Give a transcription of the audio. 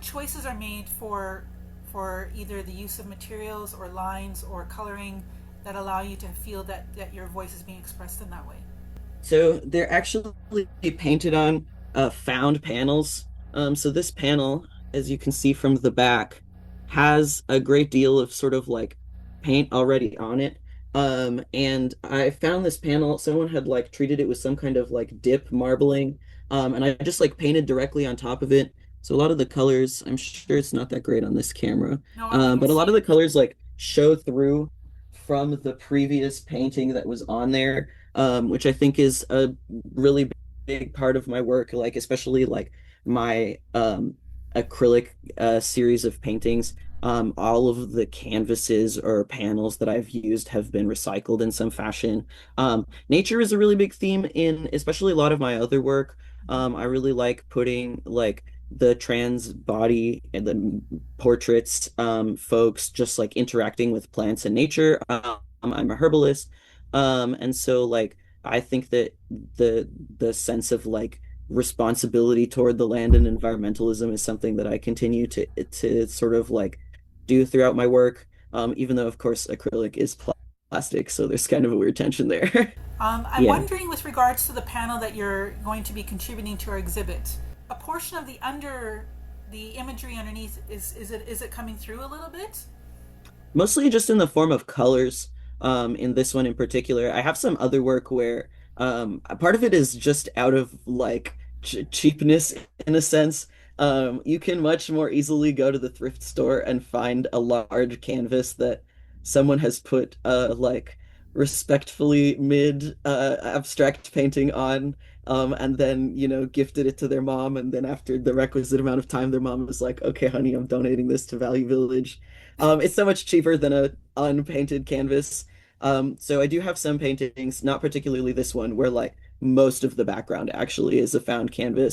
what choices are made for either the use of materials or lines or coloring that allow you to feel that your voice is being expressed in that way? So they're actually painted on found panels. So this panel, as you can see from the back, has a great deal of sort of like paint already on it. And I found this panel, someone had like treated it with some kind of like dip marbling. And I just like painted directly on top of it. So a lot of the colors, I'm sure it's not that great on this camera, No, we can but a lot see of the it. colors like show through from the previous painting that was on there, which I think is a really big part of my work, like especially like my acrylic series of paintings. All of the canvases or panels that I've used have been recycled in some fashion. Nature is a really big theme in especially a lot of my other work. I really like putting like the trans body and the portraits, folks just like interacting with plants and nature. I'm a herbalist. And so like I think that the the sense of like responsibility toward the land and environmentalism is something that I continue to sort of like do throughout my work. Even though of course acrylic is plastic, so there's kind of a weird tension there. I'm Yeah. wondering, with regards to the panel that you're going to be contributing to our exhibit, a portion of the imagery underneath, is it coming through a little bit? Mostly just in the form of colors. In this one in particular, I have some other work where part of it is just out of like cheapness in a sense. You can much more easily go to the thrift store and find a large canvas that someone has put like respectfully mid abstract painting on, and then gifted it to their mom, and then after the requisite amount of time, their mom was like, "Okay, honey, I'm donating this to Value Village." It's so much cheaper than a unpainted canvas. So I do have some paintings, not particularly this one, where like most of the background actually is a found canvas.